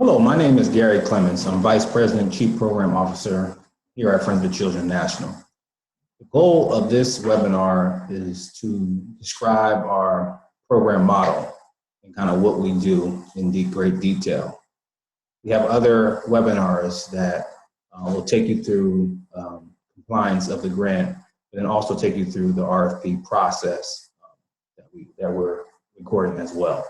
Hello, my name is Gary Clemens. I'm Vice President, Chief Program Officer here at Friends of the Children National. The goal of this webinar is to describe our program model and kind of what we do in great detail. We have other webinars that will take you through compliance of the grant, and then also take you through the RFP process that we're recording as well.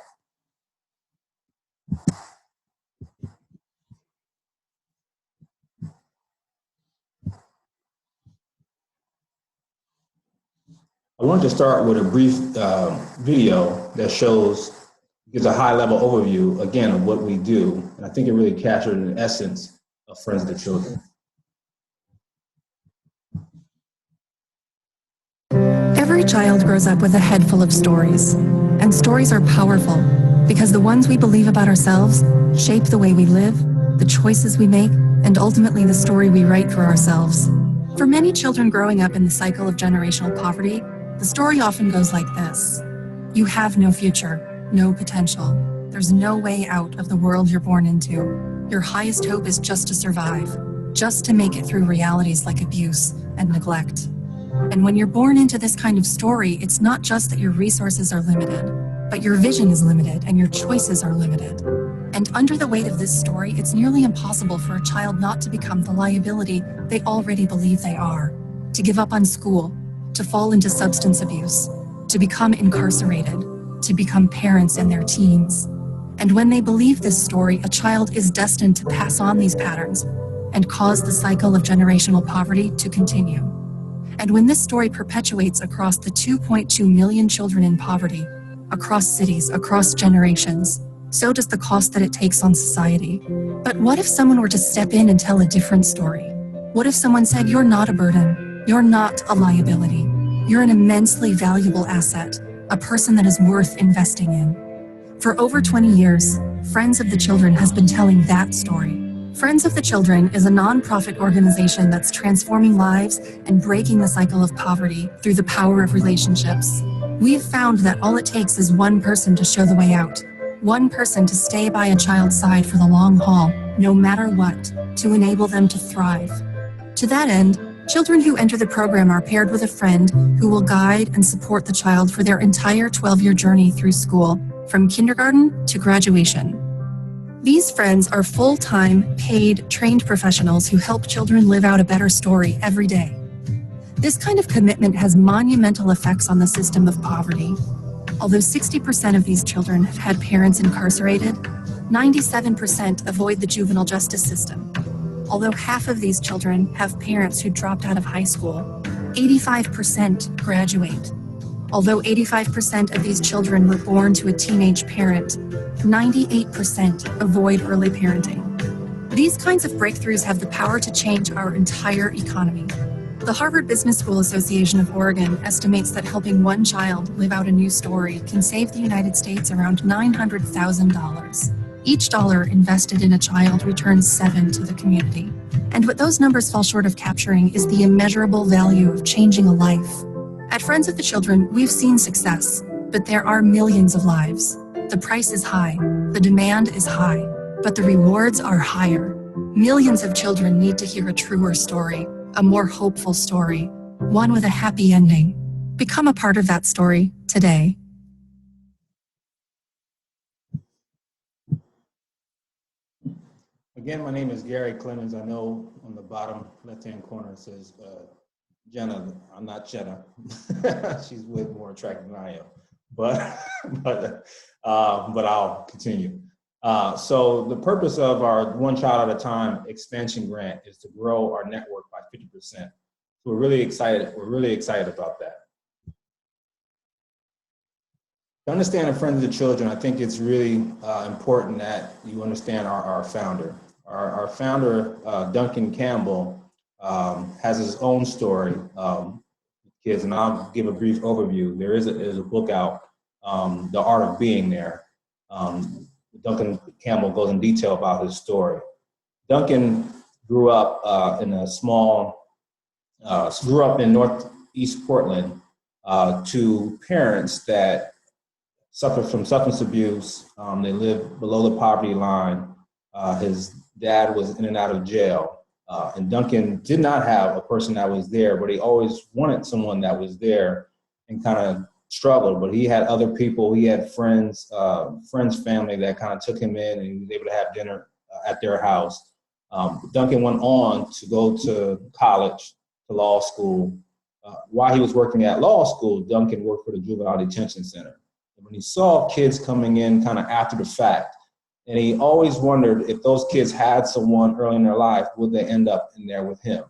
I wanted to start with a brief video that gives a high-level overview, again, of what we do, and I think it really captured an essence of Friends of the Children. Every child grows up with a head full of stories, and stories are powerful because the ones we believe about ourselves shape the way we live, the choices we make, and ultimately the story we write for ourselves. For many children growing up in the cycle of generational poverty, the story often goes like this. You have no future, no potential. There's no way out of the world you're born into. Your highest hope is just to survive, just to make it through realities like abuse and neglect. And when you're born into this kind of story, it's not just that your resources are limited, but your vision is limited and your choices are limited. And under the weight of this story, it's nearly impossible for a child not to become the liability they already believe they are, to give up on school, to fall into substance abuse, to become incarcerated, to become parents in their teens. And when they believe this story, a child is destined to pass on these patterns and cause the cycle of generational poverty to continue. And when this story perpetuates across the 2.2 million children in poverty, across cities, across generations, so does the cost that it takes on society. But what if someone were to step in and tell a different story? What if someone said, you're not a burden, you're not a liability, you're an immensely valuable asset, a person that is worth investing in? For over 20 years, Friends of the Children has been telling that story. Friends of the Children is a nonprofit organization that's transforming lives and breaking the cycle of poverty through the power of relationships. We've found that all it takes is one person to show the way out, one person to stay by a child's side for the long haul, no matter what, to enable them to thrive. To that end, children who enter the program are paired with a friend who will guide and support the child for their entire 12-year journey through school, from kindergarten to graduation. These friends are full-time, paid, trained professionals who help children live out a better story every day. This kind of commitment has monumental effects on the system of poverty. Although 60% of these children have had parents incarcerated, 97% avoid the juvenile justice system. Although half of these children have parents who dropped out of high school, 85% graduate. Although 85% of these children were born to a teenage parent, 98% avoid early parenting. These kinds of breakthroughs have the power to change our entire economy. The Harvard Business School Association of Oregon estimates that helping one child live out a new story can save the United States around $900,000. Each dollar invested in a child returns 7 to the community. And what those numbers fall short of capturing is the immeasurable value of changing a life. At Friends of the Children, we've seen success, but there are millions of lives. The price is high, the demand is high, but the rewards are higher. Millions of children need to hear a truer story, a more hopeful story, one with a happy ending. Become a part of that story today. Again, my name is Gary Clemens. I know on the bottom left-hand corner it says Jenna. I'm not Jenna. She's way more attractive than I am, but I'll continue. So the purpose of our One Child at a Time expansion grant is to grow our network by 50%. So we're really excited. We're really excited about that. To understand Friends of the Children, I think it's really important that you understand our founder. Our founder, Duncan Campbell, has his own story, kids, and I'll give a brief overview. There is a book out, The Art of Being There. Duncan Campbell goes in detail about his story. Duncan grew up in Northeast Portland to parents that suffered from substance abuse. They lived below the poverty line. His dad was in and out of jail. And Duncan did not have a person that was there, but he always wanted someone that was there and kind of struggled. But he had other people, he had friends, family that kind of took him in, and he was able to have dinner at their house. Duncan went on to go to college, to law school. While he was working at law school, Duncan worked for the Juvenile Detention Center. And when he saw kids coming in kind of after the fact, and he always wondered if those kids had someone early in their life, would they end up in there with him?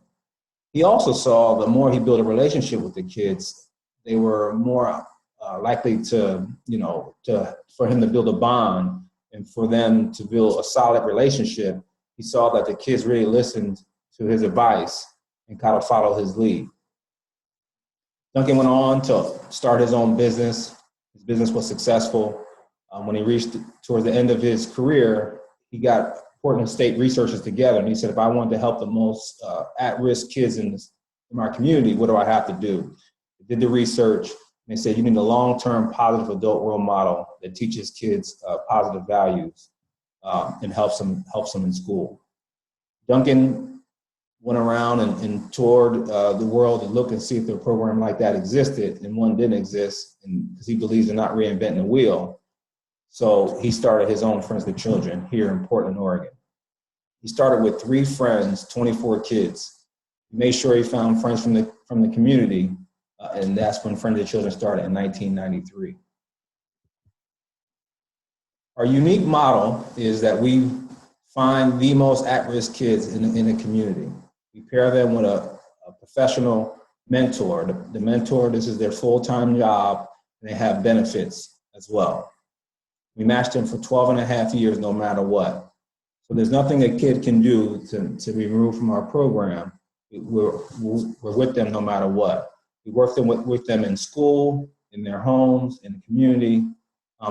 He also saw the more he built a relationship with the kids, they were more likely to, for him to build a bond and for them to build a solid relationship. He saw that the kids really listened to his advice and kind of followed his lead. Duncan went on to start his own business. His business was successful. When he reached towards the end of his career, he got Portland State researchers together, and he said, if I want to help the most at-risk kids in my community, what do I have to do? They did the research, and they said, you need a long-term positive adult role model that teaches kids positive values and helps them in school. Duncan went around and toured the world and looked and see if a program like that existed, and one didn't exist, because he believes in not reinventing the wheel. So he started his own Friends of the Children here in Portland, Oregon. He started with 3 friends, 24 kids. He made sure he found friends from the community, and that's when Friends of the Children started in 1993. Our unique model is that we find the most at-risk kids in the community. We pair them with a professional mentor. The mentor, this is their full-time job, and they have benefits as well. We match them for 12 and a half years, no matter what. So there's nothing a kid can do to be removed from our program. We're with them no matter what. We work with them in school, in their homes, in the community,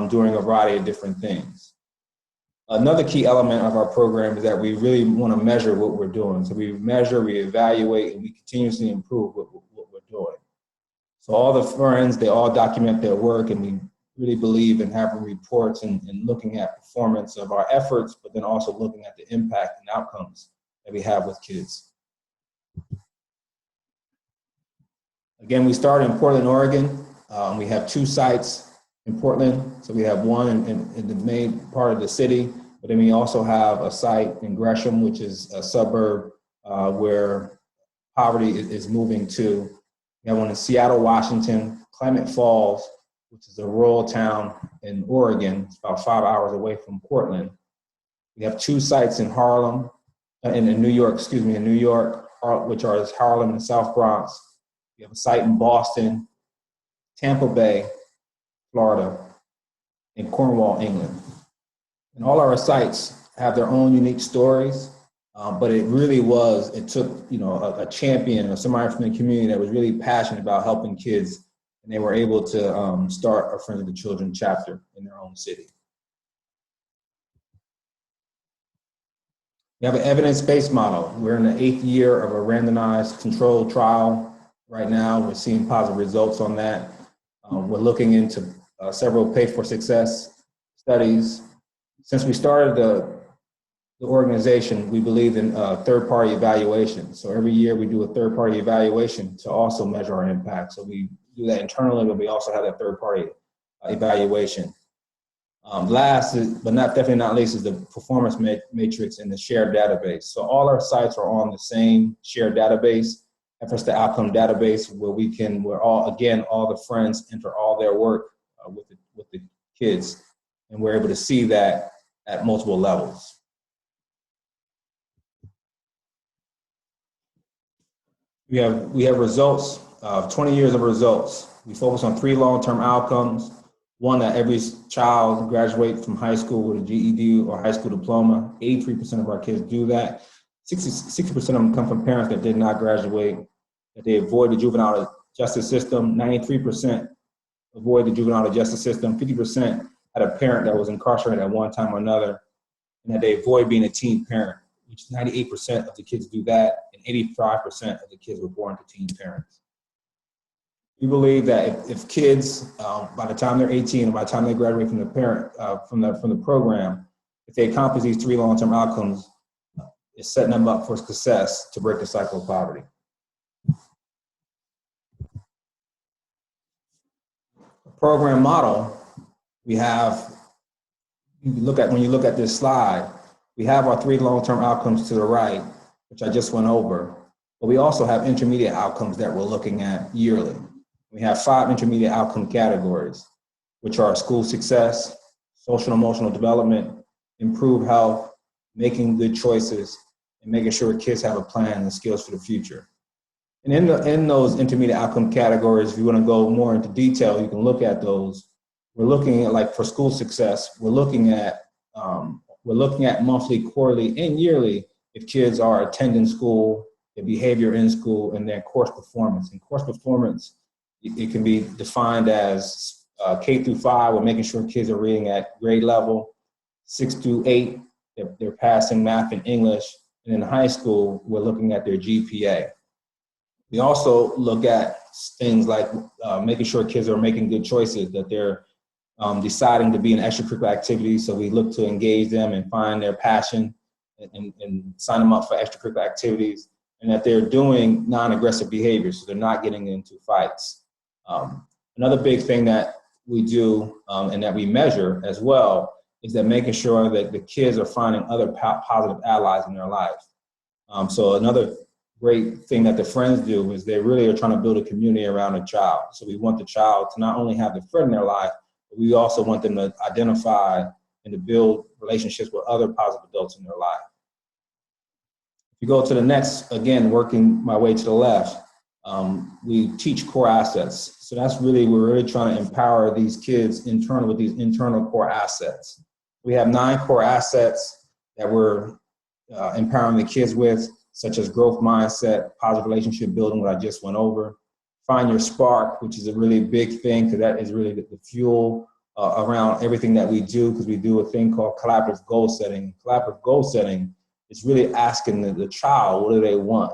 doing a variety of different things. Another key element of our program is that we really want to measure what we're doing. So we measure, we evaluate, and we continuously improve what we're doing. So all the friends, they all document their work, and we really believe in having reports and looking at performance of our efforts, but then also looking at the impact and outcomes that we have with kids. Again, we started in Portland, Oregon. We have 2 sites in Portland. So we have one in the main part of the city, but then we also have a site in Gresham, which is a suburb where poverty is moving to. We have one in Seattle, Washington, Clement Falls, which is a rural town in Oregon. It's about 5 hours away from Portland. We have 2 sites in Harlem, in New York, which are Harlem and South Bronx. We have a site in Boston, Tampa Bay, Florida, and Cornwall, England. And all our sites have their own unique stories, but it took a champion or somebody from the community that was really passionate about helping kids, and they were able to start our Friends of the Children chapter in their own city. We have an evidence-based model. We're in the 8th year of a randomized controlled trial right now. We're seeing positive results on that. We're looking into several pay-for-success studies. Since we started the organization, we believe in third-party evaluation. So every year we do a third-party evaluation to also measure our impact. So we do that internally, but we also have that third-party evaluation. Last, but definitely not least, is the performance matrix in the shared database. So all our sites are on the same shared database, efforts to outcome database, where all the friends enter all their work with the kids, and we're able to see that at multiple levels. We have results, 20 years of results. We focus on 3 long-term outcomes. One, that every child graduate from high school with a GED or high school diploma. 83% of our kids do that. 60% of them come from parents that did not graduate, that they avoid the juvenile justice system. 93% avoid the juvenile justice system. 50% had a parent that was incarcerated at one time or another, and that they avoid being a teen parent, which 98% of the kids do that, and 85% of the kids were born to teen parents. We believe that if kids, by the time they're 18, or by the time they graduate from the program, if they accomplish these 3 long-term outcomes, it's setting them up for success to break the cycle of poverty. The program model, we have, when you look at this slide, we have our 3 long-term outcomes to the right, which I just went over, but we also have intermediate outcomes that we're looking at yearly. We have 5 intermediate outcome categories, which are school success, social and emotional development, improved health, making good choices, and making sure kids have a plan and skills for the future. And in those intermediate outcome categories, if you want to go more into detail, you can look at those. We're looking at, like for school success, we're looking at monthly, quarterly, and yearly if kids are attending school, their behavior in school, and their course performance. And course performance, it can be defined as K through 5, we're making sure kids are reading at grade level. 6 through 8, they're passing math and English. And in high school, we're looking at their GPA. We also look at things like making sure kids are making good choices, that they're deciding to be in extracurricular activities. So we look to engage them and find their passion and sign them up for extracurricular activities, and that they're doing non-aggressive behaviors, so they're not getting into fights. Another big thing that we do and that we measure as well is that making sure that the kids are finding other positive allies in their life. So another great thing that the friends do is they really are trying to build a community around a child. So we want the child to not only have the friend in their life, but we also want them to identify and to build relationships with other positive adults in their life. If you go to the next, again, working my way to the left, we teach core assets. So that's really, we're really trying to empower these kids with these internal core assets. We have 9 core assets that we're empowering the kids with, such as growth mindset, positive relationship building, what I just went over. Find your spark, which is a really big thing, because that is really the fuel around everything that we do, because we do a thing called collaborative goal setting. Collaborative goal setting is really asking the child, what do they want?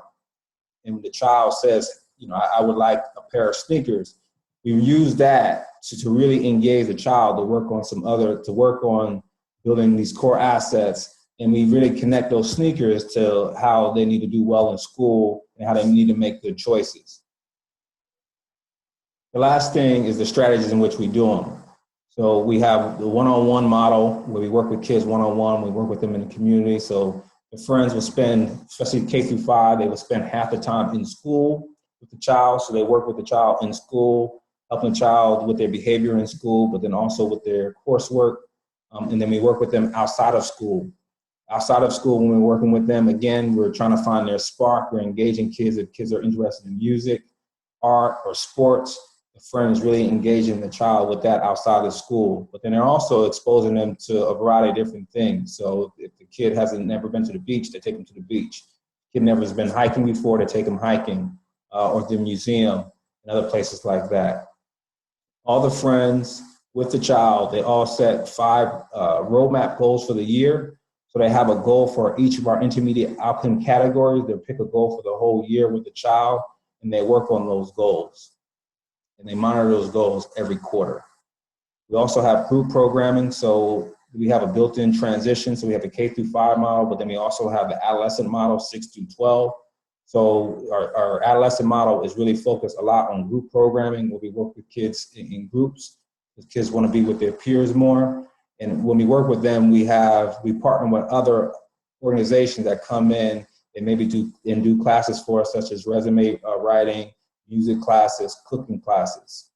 And when the child says, you know, I would like a pair of sneakers, we use that to really engage the child to work on building these core assets. And we really connect those sneakers to how they need to do well in school and how they need to make good choices. The last thing is the strategies in which we do them. So we have the one-on-one model where we work with kids one-on-one, we work with them in the community. So the friends will spend, especially K through 5, they will spend half the time in school with the child. So they work with the child in school, helping the child with their behavior in school, but then also with their coursework. And then we work with them outside of school. Outside of school, when we're working with them, again, we're trying to find their spark. We're engaging kids. If kids are interested in music, art, or sports, the friend is really engaging the child with that outside of school. But then they're also exposing them to a variety of different things. So if the kid hasn't never been to the beach, they take them to the beach. Kid never has been hiking before, they take them hiking, or the museum and other places like that. All the friends with the child, they all set 5 roadmap goals for the year. So they have a goal for each of our intermediate outcome categories. They'll pick a goal for the whole year with the child, and they work on those goals. And they monitor those goals every quarter. We also have group programming. So we have a built-in transition. So we have a K through 5 model, but then we also have the adolescent model, 6 through 12. So our adolescent model is really focused a lot on group programming, where we work with kids in groups, because kids want to be with their peers more. And when we work with them, we partner with other organizations that come in and maybe do classes for us, such as resume writing, music classes, cooking classes.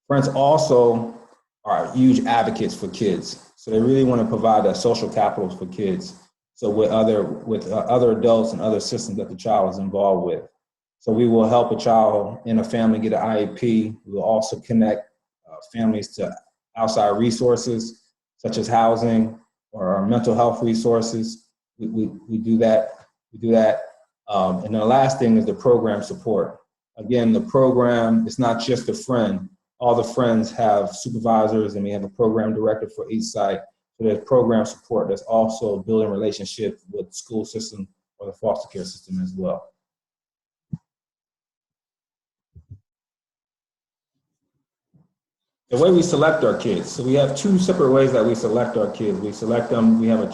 Friends also are huge advocates for kids. So they really want to provide a social capital for kids. So with other adults and other systems that the child is involved with. So we will help a child in a family get an IEP. We will also connect families to outside resources, such as housing or mental health resources. We do that. And then the last thing is the program support. Again, the program is not just a friend. All the friends have supervisors, and we have a program director for each site. So there's program support. There's also building relationships with the school system or the foster care system as well. The way we select our kids. So we have two separate ways that we select our kids. We select them, we have a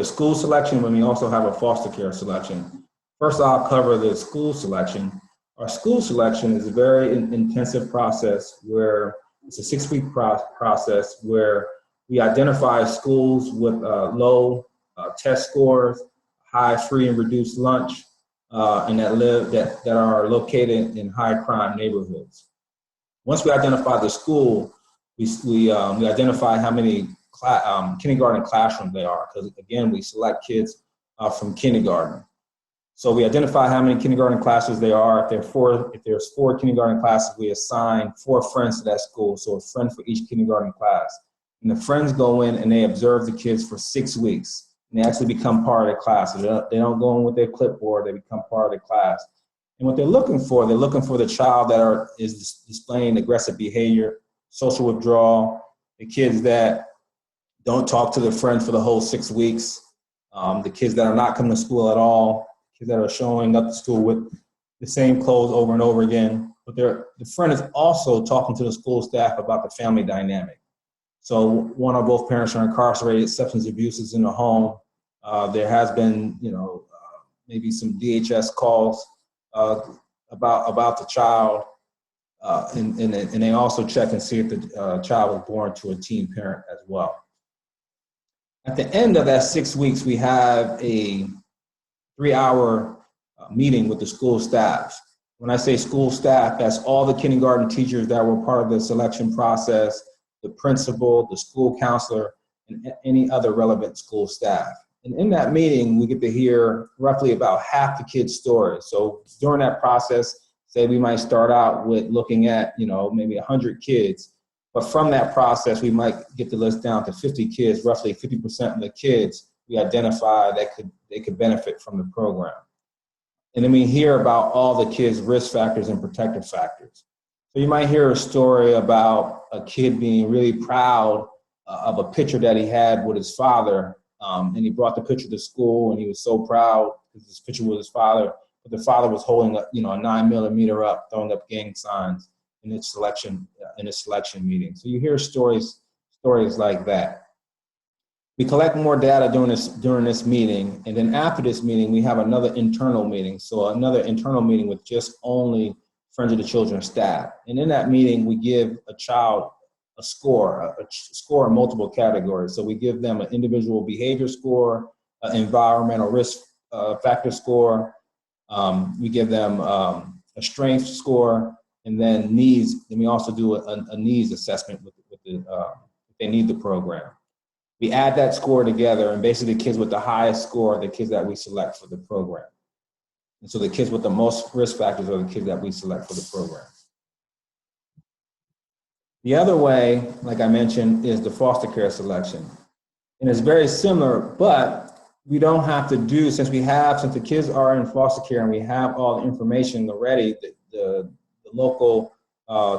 school selection, and we also have a foster care selection. First, I'll cover the school selection. Our school selection is a very intensive process where it's a 6-week process where we identify schools with low test scores, high free and reduced lunch, and that are located in high crime neighborhoods. Once we identify the school, we identify how many kindergarten classrooms they are, because again, we select kids from kindergarten. So we identify how many kindergarten classes there are. If there's 4 kindergarten classes, we assign 4 friends to that school, so a friend for each kindergarten class. And the friends go in and they observe the kids for 6 weeks, and they actually become part of the class. So they don't go in with their clipboard, they become part of the class. And what they're looking for the child that is displaying aggressive behavior, social withdrawal, the kids that don't talk to their friends for the whole 6 weeks, the kids that are not coming to school at all, kids that are showing up to school with the same clothes over and over again. But the friend is also talking to the school staff about the family dynamic. So one or both parents are incarcerated, substance abuse is in the home. There has been, maybe some DHS calls about the child, and they also check and see if the child was born to a teen parent as well. At the end of that 6 weeks, we have a 3-hour meeting with the school staff. When I say school staff, that's all the kindergarten teachers that were part of the selection process, the principal, the school counselor, and any other relevant school staff. And in that meeting, we get to hear roughly about half the kids' stories. So during that process, say we might start out with looking at, maybe 100 kids. But from that process, we might get the list down to 50 kids, roughly 50% of the kids we identify that they could benefit from the program. And then we hear about all the kids' risk factors and protective factors. So you might hear a story about a kid being really proud of a picture that he had with his father. And he brought the picture to school, and he was so proud because this picture was his father. But the father was holding a 9mm up, throwing up gang signs in his selection meeting. So you hear stories like that. We collect more data during this meeting, and then after this meeting, we have another internal meeting. So another internal meeting with just only Friends of the Children staff. And in that meeting, we give a child a score in multiple categories. So we give them an individual behavior score, an environmental risk factor score. We give them a strength score, and then needs. And we also do a needs assessment if they need the program. We add that score together, and basically the kids with the highest score are the kids that we select for the program. And so the kids with the most risk factors are the kids that we select for the program. The other way, like I mentioned, is the foster care selection. And it's very similar, but we don't have to do, since the kids are in foster care and we have all the information already, the local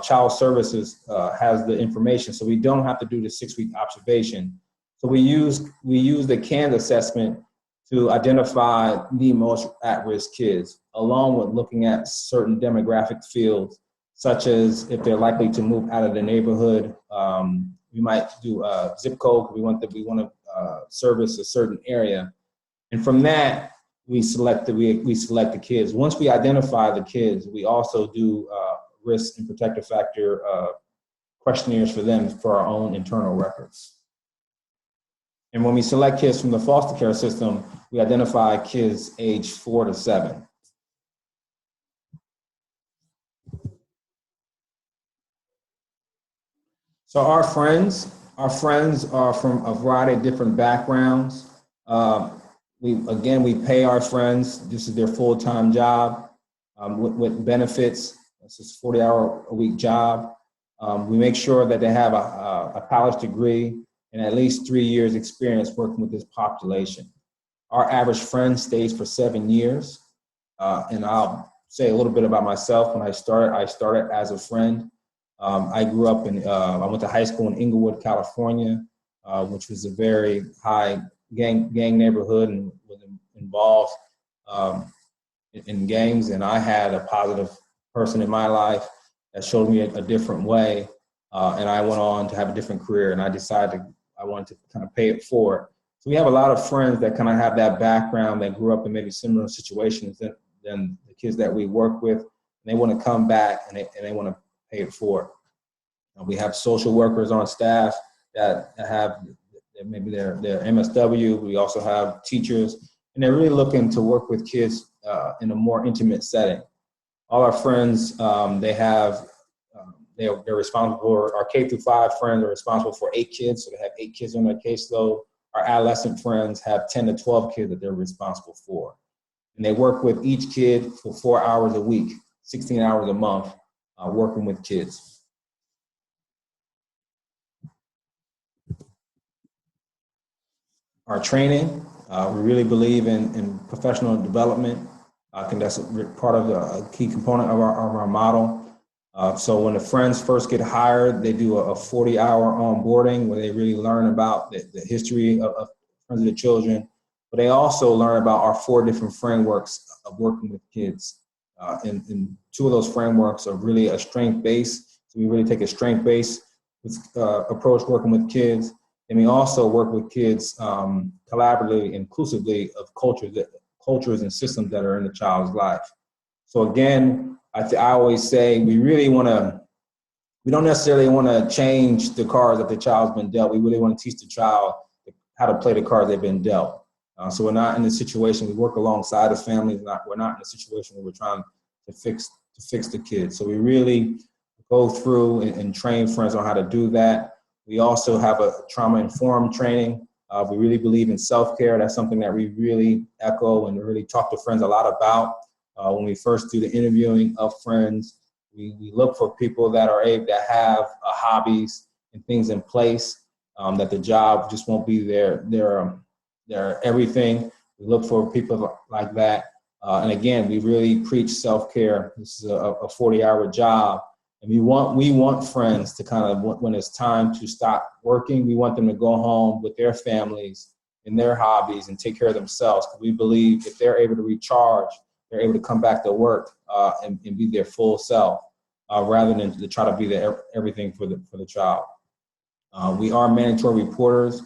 child services has the information, so we don't have to do the 6-week observation. So we use the CANS assessment to identify the most at-risk kids, along with looking at certain demographic fields, such as if they're likely to move out of the neighborhood. We might do a zip code. We want to service a certain area, and from that we select the kids. Once we identify the kids, we also do risk and protective factor questionnaires for them for our own internal records. And when we select kids from the foster care system, we identify kids age 4 to 7. So our friends are from a variety of different backgrounds. We pay our friends. This is their full-time job with benefits. This is a 40-hour-a-week job. We make sure that they have a college degree and at least 3 years experience working with this population. Our average friend stays for 7 years. And I'll say a little bit about myself. When I started as a friend. I grew up I went to high school in Inglewood, California, which was a very high gang neighborhood and was involved in gangs. And I had a positive person in my life that showed me a different way. and I went on to have a different career, and I decided I wanted to kind of pay it forward. So we have a lot of friends that kind of have that background, that grew up in maybe similar situations than the kids that we work with. And they want to come back and they want to pay it forward. We have social workers on staff that have maybe their MSW. We also have teachers, and they're really looking to work with kids in a more intimate setting. All our friends, they're responsible for, our K through 5 friends are responsible for 8 kids, so they have 8 kids on their caseload. Our adolescent friends have 10 to 12 kids that they're responsible for. And they work with each kid for 4 hours a week, 16 hours a month, working with kids. Our training, we really believe in professional development. I think that's part of a key component of our model. So when the friends first get hired, they do a 40-hour onboarding where they really learn about the history of Friends of the Children, but they also learn about our 4 different frameworks of working with kids. And 2 of those frameworks are really a strength-based. So we really take a strength-based approach working with kids. And we also work with kids collaboratively, inclusively of cultures and systems that are in the child's life. So again, I always say we don't necessarily want to change the cards that the child's been dealt. We really want to teach the child how to play the cards they've been dealt. So we're not in a situation, we work alongside the families. We're not in a situation where we're trying to fix the kids. So we really go through and train friends on how to do that. We also have a trauma-informed training. We really believe in self-care. That's something that we really echo and really talk to friends a lot about. When we first do the interviewing of friends, we look for people that are able to have hobbies and things in place, that the job just won't be their everything. We look for people like that. And again, we really preach self-care. This is a 40-hour job. And we want friends to kind of, when it's time to stop working, we want them to go home with their families and their hobbies and take care of themselves. Because we believe if they're able to recharge, they're able to come back to work and be their full self, rather than to try to be everything for the child. We are mandatory reporters.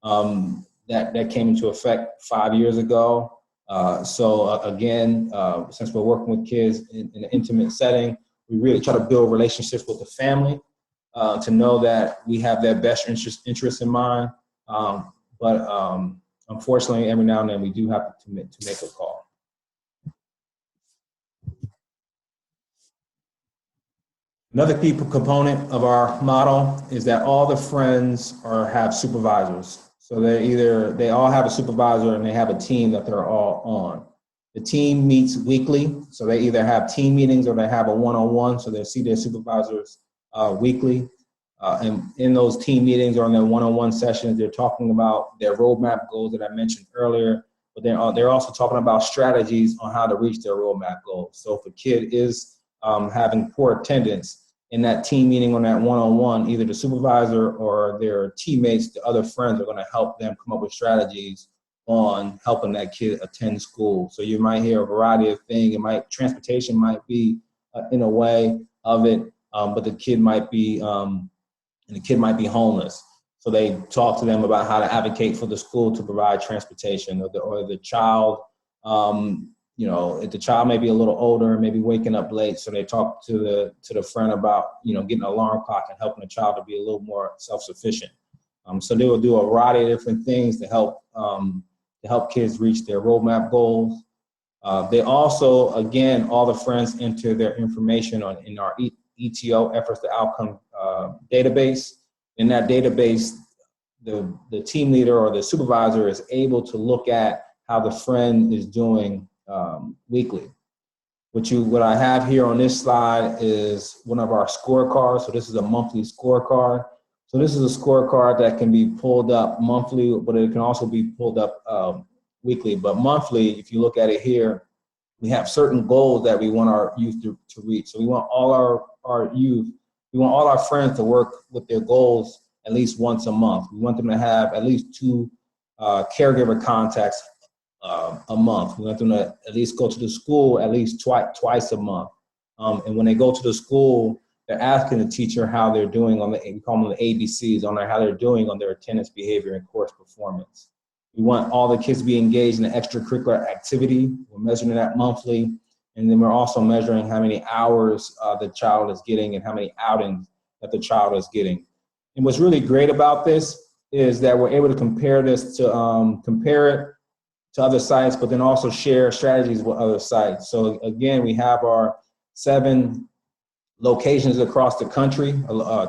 That came into effect 5 years ago. So again, since we're working with kids in an intimate setting, we really try to build relationships with the family to know that we have their best interest in mind. But unfortunately, every now and then we do have to make a call. Another key component of our model is that all the friends have supervisors. So they all have a supervisor and they have a team that they're all on. The team meets weekly, so they either have team meetings or they have a one-on-one, so they see their supervisors weekly. And in those team meetings or in their one-on-one sessions, they're talking about their roadmap goals that I mentioned earlier, but they're also talking about strategies on how to reach their roadmap goals. So if a kid is having poor attendance in that team meeting on that one-on-one, either the supervisor or their teammates, the other friends, are going to help them come up with strategies on helping that kid attend school. So you might hear a variety of things. Transportation might be in a way of it, but the kid might be homeless. So they talk to them about how to advocate for the school to provide transportation, or the child, if the child may be a little older, maybe waking up late. So they talk to the friend about, getting an alarm clock and helping the child to be a little more self-sufficient. So they will do a variety of different things to help kids reach their roadmap goals. They also, again, all the friends enter their information in our ETO, efforts to outcome database. In that database, the team leader or the supervisor is able to look at how the friend is doing weekly. What I have here on this slide is one of our scorecards. So this is a monthly scorecard. So this is a scorecard that can be pulled up monthly, but it can also be pulled up weekly. But monthly, if you look at it here, we have certain goals that we want our youth to reach. So we want all our youth, we want all our friends to work with their goals at least once a month. We want them to have at least 2 caregiver contacts a month. We want them to at least go to the school at least twice a month. And when they go to the school, they're asking the teacher how they're doing on we call them the ABCs, on how they're doing on their attendance, behavior, and course performance. We want all the kids to be engaged in an extracurricular activity. We're measuring that monthly. And then we're also measuring how many hours the child is getting and how many outings that the child is getting. And what's really great about this is that we're able to compare this to compare it to other sites, but then also share strategies with other sites. So again, we have our 7 locations across the country,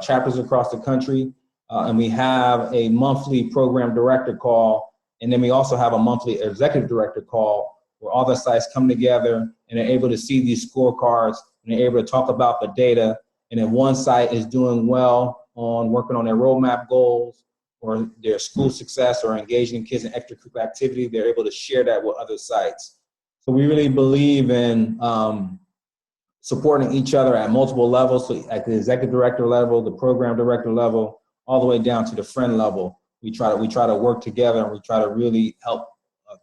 chapters across the country, and we have a monthly program director call, and then we also have a monthly executive director call where all the sites come together and are able to see these scorecards and they're able to talk about the data. And if one site is doing well on working on their roadmap goals or their school success or engaging kids in extracurricular activity, they're able to share that with other sites. So we really believe in supporting each other at multiple levels, so at the executive director level, the program director level, all the way down to the friend level. We try to work together and we try to really help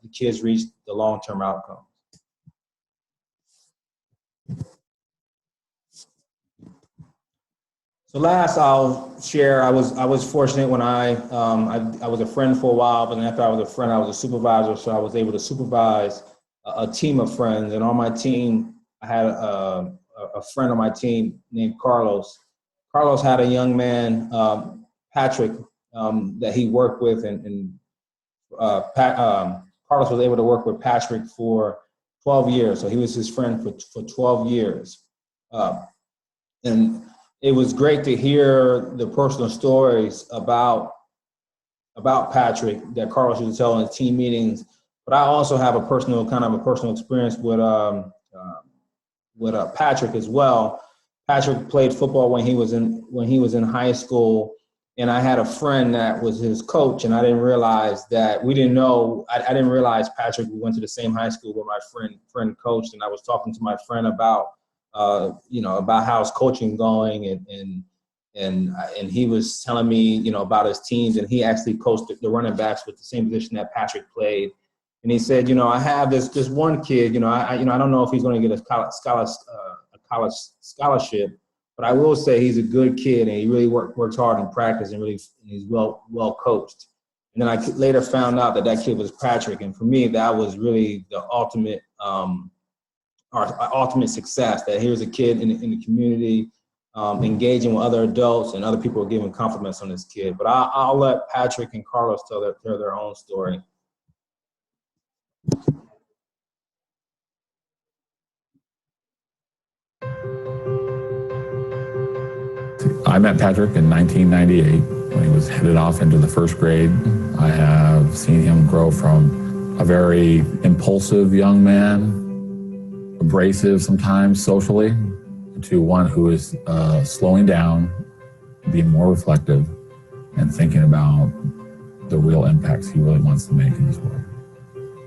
the kids reach the long-term outcomes. So last, I'll share. I was fortunate when I was a friend for a while, but then after I was a friend, I was a supervisor. So I was able to supervise a team of friends, and on my team, I had a friend on my team named Carlos. Carlos had a young man, Patrick, that he worked with, and Carlos was able to work with Patrick for 12 years. So he was his friend for 12 years. And it was great to hear the personal stories about Patrick that Carlos used to tell in his team meetings. But I also have a personal experience with Patrick as well. Patrick played football when he was in high school, and I had a friend that was his coach, and I didn't realize that I didn't realize Patrick went to the same high school where my friend coached, and I was talking to my friend about about how his coaching going, and he was telling me about his teams, and he actually coached the running backs with the same position that Patrick played. And he said, I have this one kid, I don't know if he's going to get a college scholarship, but I will say he's a good kid and he really works hard in practice and he's well coached. And then I later found out that kid was Patrick, and for me that was really the ultimate success. That here's a kid in the community engaging with other adults, and other people are giving compliments on this kid. But I'll let Patrick and Carlos tell their own story. I met Patrick in 1998 when he was headed off into the first grade. I have seen him grow from a very impulsive young man, abrasive sometimes socially, to one who is slowing down, being more reflective, and thinking about the real impacts he really wants to make in this world.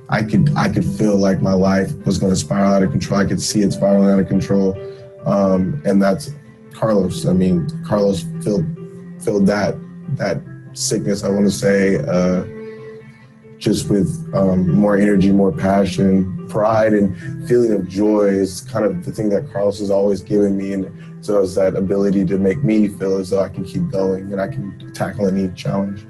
I could feel like my life was going to spiral out of control. I could see it spiraling out of control, and that's Carlos. I mean, Carlos filled that sickness, I want to say, just with more energy, more passion, pride, and feeling of joy is kind of the thing that Carlos has always given me. And so it's that ability to make me feel as though I can keep going and I can tackle any challenge.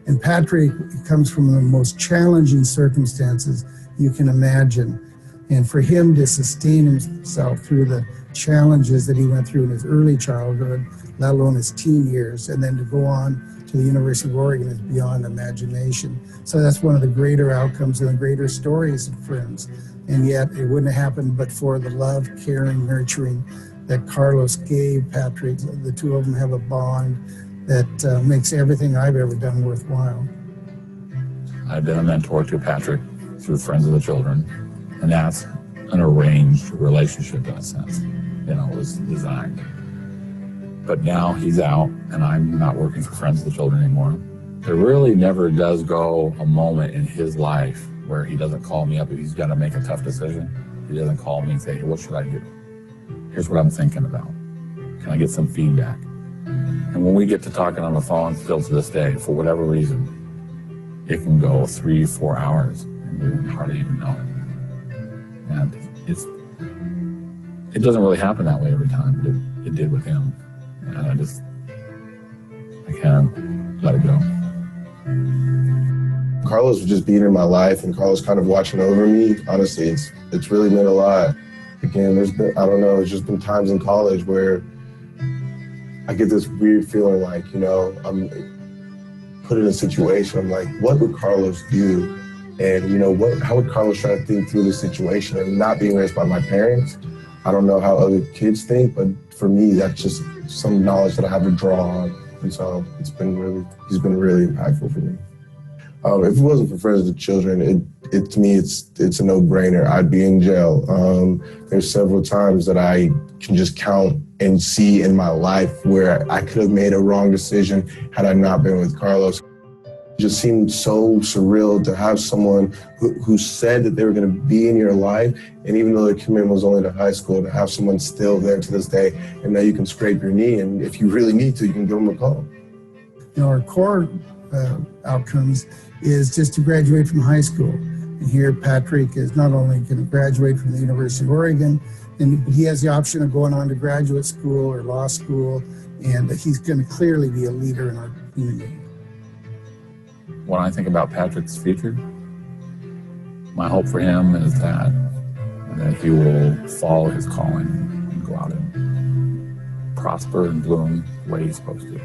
And Patrick comes from the most challenging circumstances you can imagine. And for him to sustain himself through the challenges that he went through in his early childhood, let alone his teen years, and then to go on to the University of Oregon is beyond imagination. So that's one of the greater outcomes and the greater stories of Friends. And yet it wouldn't have happened but for the love, caring, nurturing that Carlos gave Patrick. The two of them have a bond that makes everything I've ever done worthwhile. I've been a mentor to Patrick through Friends of the Children, and that's an arranged relationship in a sense, it was designed. But now he's out and I'm not working for Friends of the Children anymore. There really never does go a moment in his life where he doesn't call me up if he's got to make a tough decision. He doesn't call me and say, hey, what should I do? Here's what I'm thinking about. Can I get some feedback? And when we get to talking on the phone, still to this day, for whatever reason, it can go 3-4 hours and we hardly even know it. And it doesn't really happen that way every time, but it did with him. And I can't let it go. Carlos was just being in my life, and Carlos kind of watching over me. Honestly, it's really meant a lot. Again, there's just been times in college where I get this weird feeling like, I'm put in a situation, I'm like, what would Carlos do? And how would Carlos try to think through the situation? And not being raised by my parents, I don't know how other kids think, but for me, that's just some knowledge that I have to draw on. And so he's been really impactful for me. If it wasn't for Friends of the Children, to me, it's a no-brainer. I'd be in jail. There's several times that I can just count and see in my life where I could have made a wrong decision had I not been with Carlos. It just seemed so surreal to have someone who said that they were going to be in your life, and even though the commitment was only to high school, to have someone still there to this day, and now you can scrape your knee, and if you really need to, you can give them a call. Our core outcomes is just to graduate from high school. And here Patrick is not only going to graduate from the University of Oregon, but he has the option of going on to graduate school or law school, and he's going to clearly be a leader in our community. When I think about Patrick's future, my hope for him is that he will follow his calling and go out and prosper and bloom the way he's supposed to.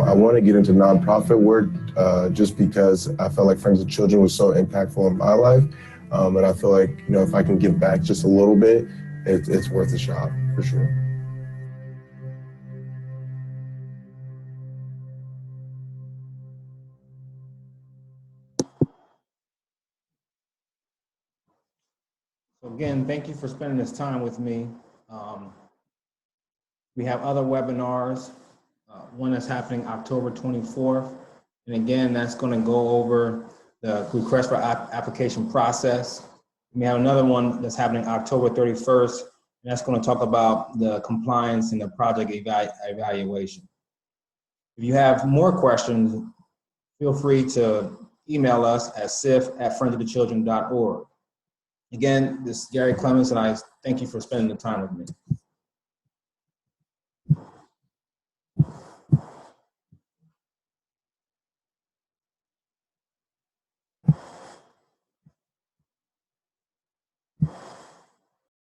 I want to get into nonprofit work just because I felt like Friends of Children was so impactful in my life. And I feel like, if I can give back just a little bit, it's worth a shot, for sure. So again, thank you for spending this time with me. We have other webinars. One that's happening October 24th. And again, that's going to go over the request for application process. We have another one that's happening October 31st, and that's going to talk about the compliance and the project evaluation. If you have more questions, feel free to email us at sif@friendsofthechildren.org. Again, this is Gary Clemens, and I thank you for spending the time with me.